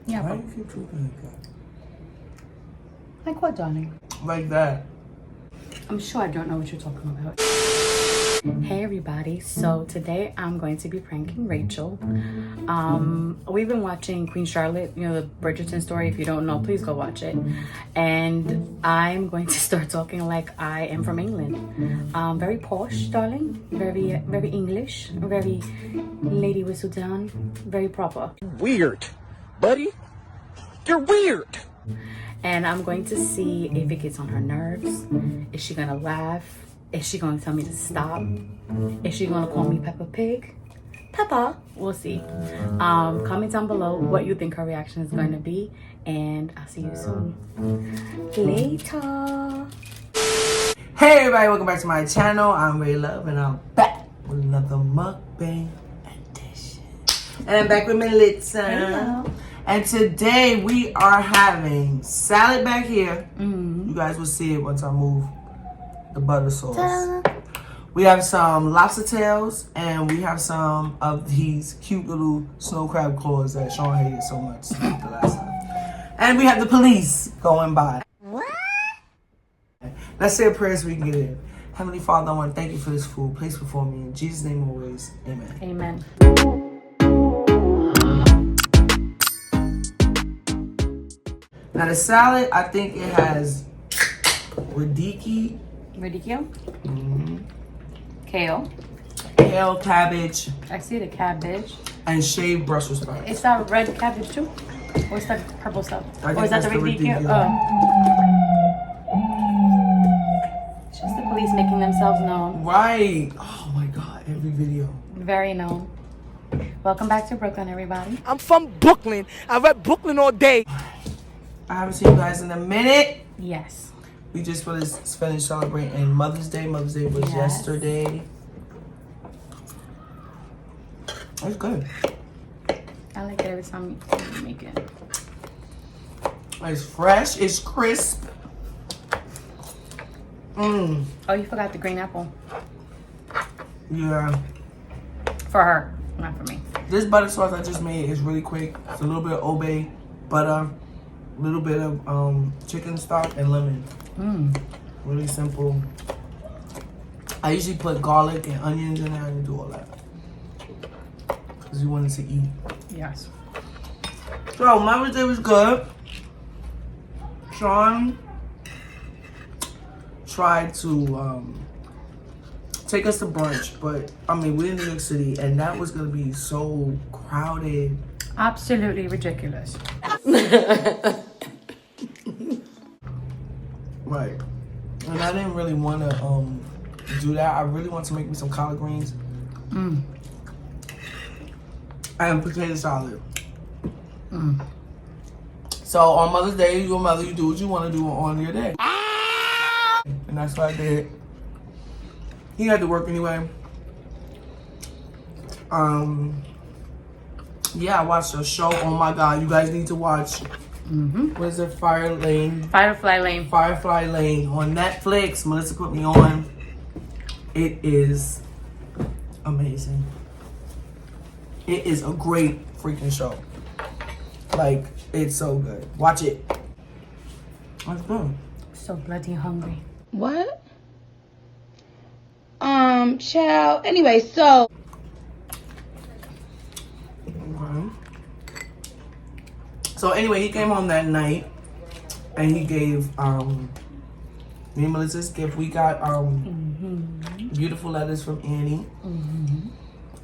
Yeah. Why do you keep talking like that? Like what, darling? Like that. I'm sure I don't know what you're talking about. Hey everybody, so today I'm going to be pranking Rachel. We've been watching Queen Charlotte, you know, the Bridgerton story. If you don't know, please go watch it. And I'm going to start talking like I am from England. Very posh, darling. Very English. Very Lady Whistledown. Very proper. Weird, buddy. You're weird. And I'm going to see if it gets on her nerves. Is she gonna laugh? Is she gonna tell me to stop? Is she gonna call me Peppa Pig? Peppa? We'll see. Comment down below what you think her reaction is going to be. And I'll see you soon. Later. Hey everybody, welcome back to my channel. I'm Ray Love and I'm back with another mukbang edition. And I'm back with melitza. Hello. And today we are having salad back here. Mm-hmm. You guys will see it once I move the butter sauce. Ta-da. We have some lobster tails and we have some of these cute little snow crab claws that Sean hated so much the last time. And we have the police going by. What? Let's say a prayer so we can get in. Heavenly Father, I want to thank you for this food placed before me. In Jesus' name always, amen. Amen. Now the salad, I think it has radicchio, Kale. kale, cabbage, I see the cabbage. and shaved Brussels sprouts. Is that red cabbage too? Or is that purple stuff? I think Or is that that's the the radicchio? radicchio. Oh. It's just the police making themselves known. Right. Oh my God, every video. Very known. Welcome back to Brooklyn, everybody. I'm from Brooklyn. I read Brooklyn all day. I haven't seen you guys in a minute. Yes. We just finished celebrating Mother's Day. Mother's Day was yesterday. That's good. I like it every time you make it. It's fresh. It's crisp. Oh, you forgot the green apple. Yeah. For her, not for me. This butter sauce I just made is really quick. It's a little bit of Obey butter, a little bit of chicken stock and lemon. Really simple. I usually put garlic and onions in there. I didn't do all that because we wanted to eat. Yes. So Mother's Day was good. Sean tried to take us to brunch, but I mean we're in New York City and that was gonna be so crowded. Absolutely ridiculous. Right. And I didn't really want to do that. I really want to make me some collard greens and potato salad. So on Mother's Day, your mother, you do what you want to do on your day. And that's what I did. He had to work anyway. Yeah, I watched a show. Oh my God, you guys need to watch. What is it? Firefly Lane. Firefly Lane on Netflix. Melissa put me on. It is amazing. It is a great freaking show. Like, it's so good. Watch it. That's good. So bloody hungry. What? Child. Anyway, so. Okay. So anyway, he came home that night and he gave me and Melissa's gift. We got beautiful letters from Annie.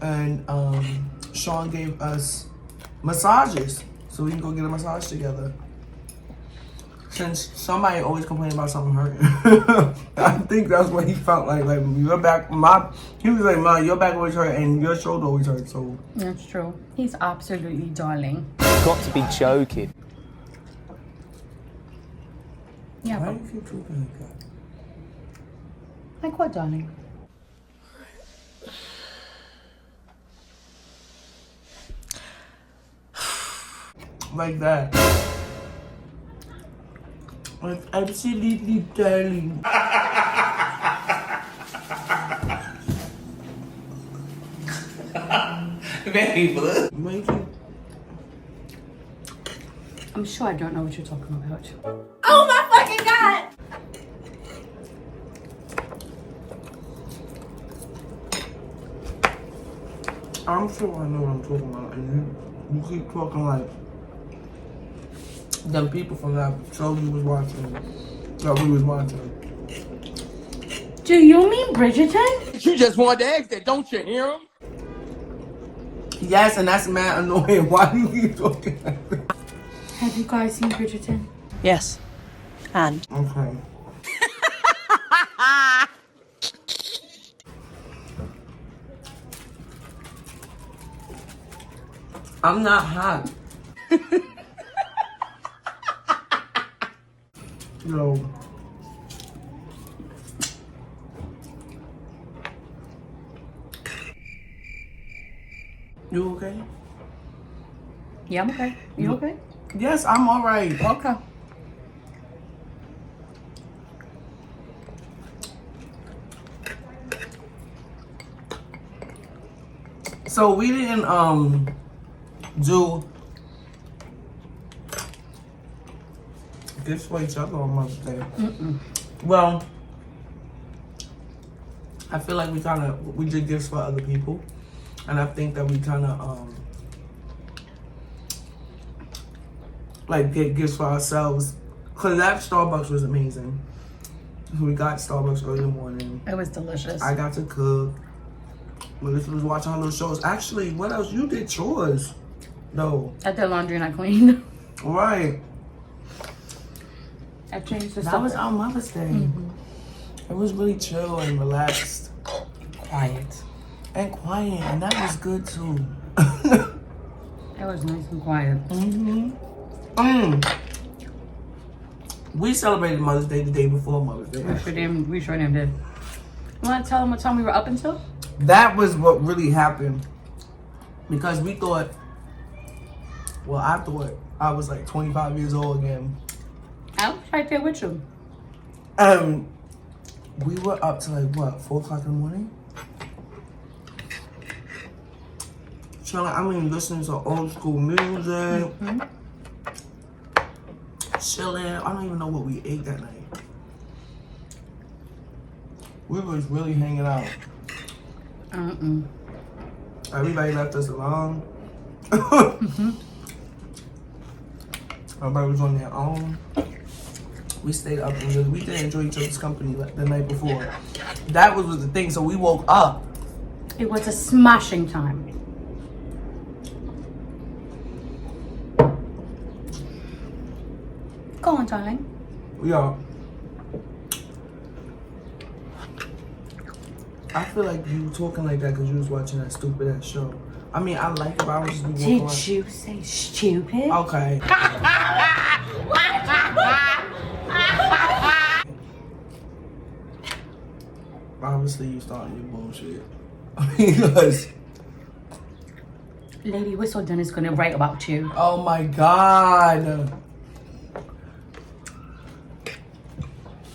And Sean gave us massages so we can go get a massage together. Since somebody always complained about something hurting. I think that's what he felt like your back, he was like, "Ma, your back always hurt and your shoulder always hurt." So That's true. He's absolutely darling. Got to be joking. Yeah. why do you keep talking like that? Like what, darling? Like that. Like absolutely darling. Very blood. Make it I'm sure I don't know what you're talking about. Oh my fucking god! I'm sure I know what I'm talking about, and you keep talking like them people from that show you was watching, that we was watching. Do you mean Bridgerton? You just wanted to ask that, don't you hear him? Yes, and that's mad annoying. Why do you keep talking like that? Have you guys seen Bridgerton? Yes. And Okay. I'm not hot. Yo. You okay? Yeah, I'm okay. You okay? Yes, I'm alright. Okay. So we didn't do gifts for each other on Mother's Day. Well, I feel like we did gifts for other people, and I think that we kind of like get gifts for ourselves. Cause that Starbucks was amazing. We got Starbucks early in the morning. It was delicious. I got to cook. Melissa was watching all those shows. Actually, what else? You did chores. No. I did laundry and I cleaned. Right. I changed the That stuff. was our Mother's Day. It was really chill and relaxed. quiet. And quiet. And that was good too. It was nice and quiet. We celebrated Mother's Day the day before Mother's Day. We sure damn did. You want to tell them what time we were up until? That was what really happened. Because we thought, well, I thought I was like 25 years old again. I was right there with you. We were up to like, what, 4 o'clock in the morning? Chilling, listening to old school music. Chilling. I don't even know what we ate that night. We was really hanging out. Everybody left us alone. Everybody was on their own. We stayed up and we did enjoy each other's company the night before. That was the thing. So we woke up. It was a smashing time. Go on, darling. Yeah. I feel like you talking like that because you was watching that stupid ass show. I mean, I like it, but I was just be walking Did you say stupid? Okay. Obviously, you starting your bullshit. Because, Lady Whistledown is gonna write about you. oh my God.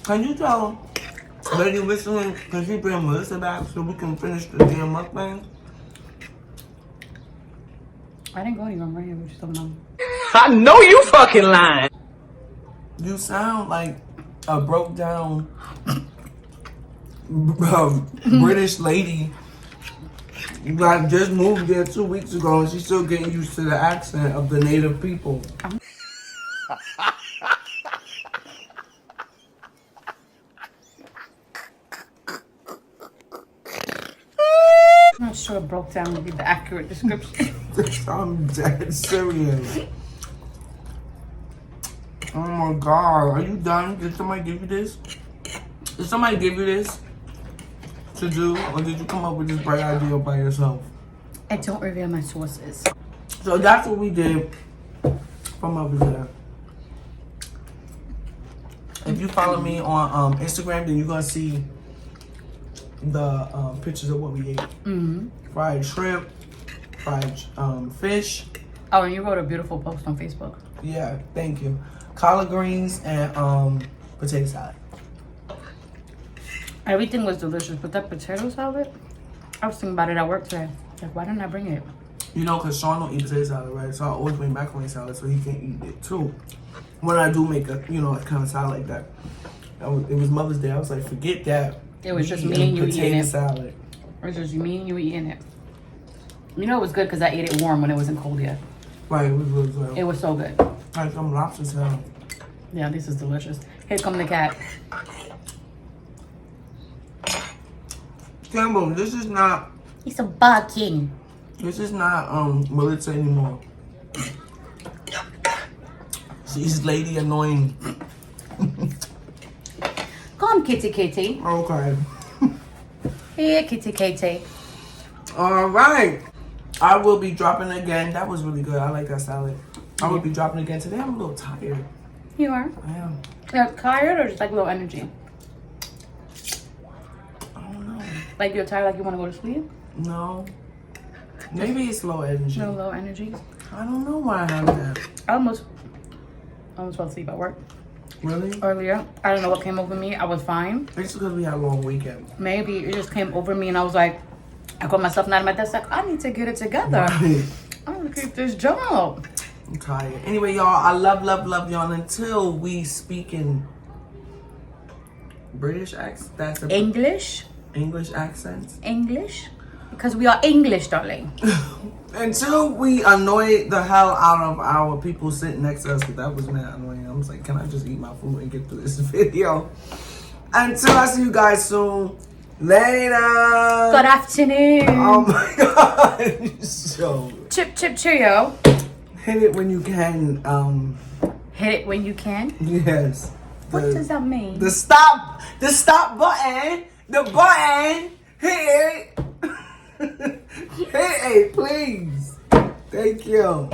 Can you tell Lady Whistling, can she bring Melissa back so we can finish the damn mukbang? I didn't go anywhere. I'm right here. What you talking about? I know you fucking lying. You sound like a broke down British lady. Like just moved there 2 weeks ago and she's still getting used to the accent of the native people. I'm not sure broke down would be the accurate description. I'm dead serious. Oh my God, are you done? Did somebody give you this? Did somebody give you this to do, or did you come up with this bright idea by yourself? I don't reveal my sources. So that's what we did from over there. If you follow me on Instagram, then you're gonna see the pictures of what we ate. Fried shrimp, fried fish. Oh, and you wrote a beautiful post on Facebook. Yeah, thank you. Collard greens and potato salad. Everything was delicious, but that potato salad, I was thinking about it at work today. Like, why didn't I bring it? You know, because Sean don't eat potato salad, right? So I always make macaroni salad so he can eat it too. When I do make a, you know, a kind of salad like that. It was Mother's Day. I was like, forget that. It was just me and you eating it. Salad. It was just me and you eating it. You know it was good because I ate it warm when it wasn't cold yet. Right, it was really good. It was so good. Like some lobster tail. Yeah, this is delicious. Here come the cat. Campbell, this is not... He's a barking. This is not melitza anymore. She's lady annoying. Come, kitty kitty. Okay. Here, kitty kitty. Alright. I will be dropping again. That was really good. I like that salad. I will be dropping again today. I'm a little tired. You are? I am. You're tired or just like low energy? I don't know. Like you're tired, like you want to go to sleep? No. Maybe it's low energy. No low energy. I don't know why I have that. I almost fell asleep at work Really? earlier. I don't know what came over me. I was fine. It's because we had a long weekend. Maybe it just came over me and I was like, I got myself out of my desk like, I need to get it together. Right. I'm gonna keep this job. I'm tired. Anyway, y'all, I love y'all until we speak in British accent. That's a English? English accents. English? Because we are English, darling. Until we annoy the hell out of our people sitting next to us, because that was mad annoying. I was like, can I just eat my food and get through this video? Until I see you guys soon. Later. Good afternoon. Oh my god. So Chip chip cheerio. hit it when you can. Hit it when you can. Yes. What does that mean? The stop button. The button. Hit it. Hit it, please. Thank you.